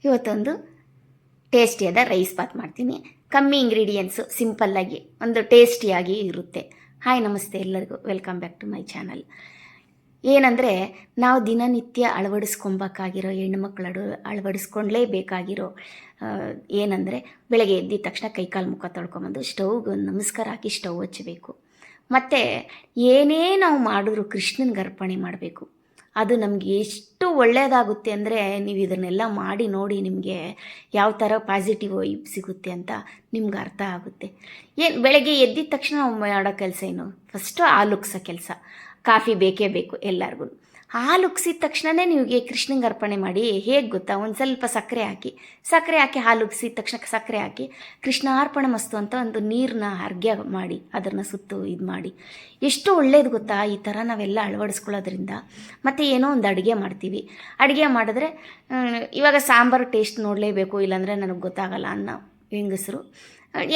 ಇವತ್ತೊಂದು ಟೇಸ್ಟಿಯಾದ ರೈಸ್ ಬಾತ್ ಮಾಡ್ತೀನಿ. ಕಮ್ಮಿ ಇಂಗ್ರೀಡಿಯೆಂಟ್ಸು, ಸಿಂಪಲ್ಲಾಗಿ ಒಂದು ಟೇಸ್ಟಿಯಾಗಿ ಇರುತ್ತೆ. ಹಾಯ್ ನಮಸ್ತೆ ಎಲ್ಲರಿಗೂ, welcome back to my channel. ಏನಂದರೆ, ನಾವು ದಿನನಿತ್ಯ ಅಳವಡಿಸ್ಕೊಬೇಕಾಗಿರೋ, ಹೆಣ್ಣುಮಕ್ಕಳು ಅಳವಡಿಸ್ಕೊಳ್ಳೇಬೇಕಾಗಿರೋ ಏನಂದರೆ, ಬೆಳಗ್ಗೆ ಎದ್ದಿದ ತಕ್ಷಣ ಕೈಕಾಲು ಮುಖ ತೊಳ್ಕೊಂಬಂದು ಸ್ಟವ್ಗೆ ಒಂದು ನಮಸ್ಕಾರ ಹಾಕಿ ಸ್ಟವ್ ಹಚ್ಚಬೇಕು. ಮತ್ತು ಏನೇ ನಾವು ಮಾಡಿದ್ರು ಕೃಷ್ಣನಿಗೆ ಅರ್ಪಣೆ ಮಾಡಬೇಕು. ಅದು ನಮಗೆ ಎಷ್ಟು ಒಳ್ಳೆಯದಾಗುತ್ತೆ ಅಂದರೆ, ನೀವು ಇದನ್ನೆಲ್ಲ ಮಾಡಿ ನೋಡಿ, ನಿಮಗೆ ಯಾವ ಥರ ಪಾಸಿಟಿವ್ ವೈಬ್ ಸಿಗುತ್ತೆ ಅಂತ ನಿಮ್ಗೆ ಅರ್ಥ ಆಗುತ್ತೆ. ಬೆಳಗ್ಗೆ ಎದ್ದಿದ ತಕ್ಷಣ ನಾವು ಮಾಡೋ ಕೆಲಸ ಏನು? ಫಸ್ಟು ಹಾಲು ಉಗ್ಸೋ ಕೆಲಸ. ಕಾಫಿ ಬೇಕೇ ಬೇಕು ಎಲ್ಲರಿಗೂ. ಹಾಲು ಉಗ್ಸಿದ ತಕ್ಷಣವೇ ನಿಮಗೆ ಕೃಷ್ಣಂಗೆ ಅರ್ಪಣೆ ಮಾಡಿ. ಹೇಗೆ ಗೊತ್ತಾ? ಒಂದು ಸ್ವಲ್ಪ ಸಕ್ಕರೆ ಹಾಕಿ ಹಾಲು ಉಗ್ಸಿದ ತಕ್ಷಣ ಸಕ್ಕರೆ ಹಾಕಿ ಕೃಷ್ಣಾರ್ಪಣ ಮಸ್ತು ಅಂತ ಒಂದು ನೀರನ್ನ ಅರ್ಘ್ಯ ಮಾಡಿ ಅದನ್ನು ಸುತ್ತು ಇದು ಮಾಡಿ. ಎಷ್ಟು ಒಳ್ಳೇದು ಗೊತ್ತಾ ಈ ಥರ ನಾವೆಲ್ಲ ಅಳವಡಿಸ್ಕೊಳ್ಳೋದ್ರಿಂದ. ಮತ್ತು ಏನೋ ಒಂದು ಅಡುಗೆ ಮಾಡ್ತೀವಿ, ಅಡುಗೆ ಮಾಡಿದ್ರೆ ಇವಾಗ ಸಾಂಬಾರು ಟೇಸ್ಟ್ ನೋಡಲೇಬೇಕು, ಇಲ್ಲಾಂದರೆ ನನಗೆ ಗೊತ್ತಾಗಲ್ಲ ಅನ್ನೋ ಹೆಂಗಸರು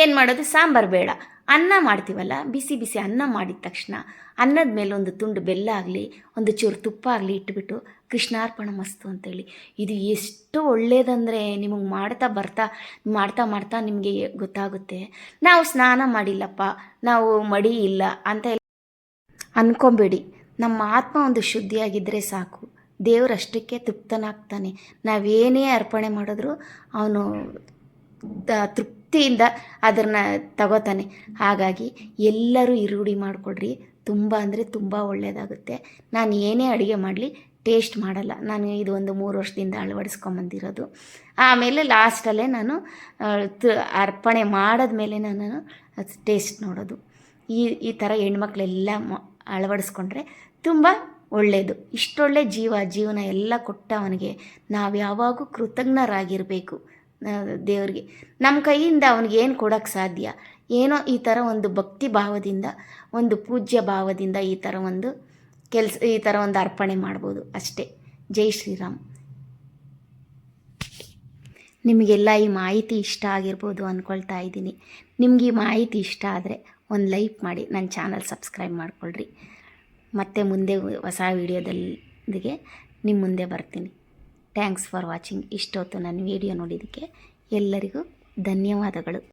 ಏನು ಮಾಡೋದು? ಸಾಂಬಾರು ಬೇಡ, ಅನ್ನ ಮಾಡ್ತೀವಲ್ಲ, ಬಿಸಿ ಬಿಸಿ ಅನ್ನ ಮಾಡಿದ ತಕ್ಷಣ ಅನ್ನದ ಮೇಲೆ ಒಂದು ತುಂಡು ಬೆಲ್ಲ ಆಗಲಿ, ಒಂದು ಚೂರು ತುಪ್ಪ ಆಗಲಿ ಇಟ್ಬಿಟ್ಟು ಕೃಷ್ಣಾರ್ಪಣ ಮಸ್ತು ಅಂತೇಳಿ. ಇದು ಎಷ್ಟು ಒಳ್ಳೆಯದಂದರೆ, ನಿಮಗೆ ಮಾಡ್ತಾ ಮಾಡ್ತಾ ನಿಮಗೆ ಗೊತ್ತಾಗುತ್ತೆ. ನಾವು ಸ್ನಾನ ಮಾಡಿಲ್ಲಪ್ಪ, ನಾವು ಮಡಿ ಇಲ್ಲ ಅಂತ ಅಂದ್ಕೊಂಬೇಡಿ. ನಮ್ಮ ಆತ್ಮ ಒಂದು ಶುದ್ಧಿಯಾಗಿದ್ದರೆ ಸಾಕು, ದೇವರಷ್ಟಕ್ಕೆ ತೃಪ್ತನಾಗ್ತಾನೆ. ನಾವೇನೇ ಅರ್ಪಣೆ ಮಾಡಿದ್ರೂ ಅವನು ತೃಪ್ತಿಯಿಂದ ಅದನ್ನು ತಗೋತಾನೆ. ಹಾಗಾಗಿ ಎಲ್ಲರೂ ರೂಢಿ ಮಾಡಿಕೊಡ್ರಿ. ತುಂಬ ಅಂದರೆ ತುಂಬ ಒಳ್ಳೆಯದಾಗುತ್ತೆ. ನಾನು ಏನೇ ಅಡುಗೆ ಮಾಡಲಿ ಟೇಸ್ಟ್ ಮಾಡಲ್ಲ. ನಾನು ಇದು ಒಂದು 3 ವರ್ಷದಿಂದ ಅಳವಡಿಸ್ಕೊಂಬಂದಿರೋದು. ಆಮೇಲೆ ಲಾಸ್ಟಲ್ಲೇ ನಾನು ಅರ್ಪಣೆ ಮಾಡಿದ್ಮೇಲೆ ನಾನು ಟೇಸ್ಟ್ ನೋಡೋದು. ಈ ಥರ ಹೆಣ್ಮಕ್ಳೆಲ್ಲ ಅಳವಡಿಸ್ಕೊಂಡ್ರೆ ತುಂಬ ಒಳ್ಳೆಯದು. ಇಷ್ಟೊಳ್ಳೆ ಜೀವನ ಎಲ್ಲ ಕೊಟ್ಟವನಿಗೆ ನಾವು ಯಾವಾಗೂ ಕೃತಜ್ಞರಾಗಿರಬೇಕು. ದೇವರಿಗೆ ನಮ್ಮ ಕೈಯಿಂದ ಅವನಿಗೆ ಏನು ಕೊಡೋಕ್ಕೆ ಸಾಧ್ಯ? ಏನೋ ಈ ಥರ ಒಂದು ಭಕ್ತಿ ಭಾವದಿಂದ, ಒಂದು ಪೂಜ್ಯ ಭಾವದಿಂದ ಈ ಥರ ಒಂದು ಅರ್ಪಣೆ ಮಾಡ್ಬೋದು ಅಷ್ಟೇ. ಜೈ ಶ್ರೀರಾಮ್. ನಿಮಗೆಲ್ಲ ಈ ಮಾಹಿತಿ ಇಷ್ಟ ಆಗಿರ್ಬೋದು ಅಂದ್ಕೊಳ್ತಾ ಇದ್ದೀನಿ. ನಿಮ್ಗೆ ಈ ಮಾಹಿತಿ ಇಷ್ಟ ಆದರೆ ಒಂದು ಲೈಕ್ ಮಾಡಿ, ನನ್ನ ಚಾನಲ್ ಸಬ್ಸ್ಕ್ರೈಬ್ ಮಾಡ್ಕೊಳ್ರಿ. ಮತ್ತೆ ಮುಂದೆ ಹೊಸ ವಿಡಿಯೋದೊಂದಿಗೆ ನಿಮ್ಮ ಮುಂದೆ ಬರ್ತೀನಿ. Thanks for watching. ಇಷ್ಟೊತ್ತು ನನ್ನ ವಿಡಿಯೋ ನೋಡಿದ್ದಕ್ಕೆ ಎಲ್ಲರಿಗೂ ಧನ್ಯವಾದಗಳು.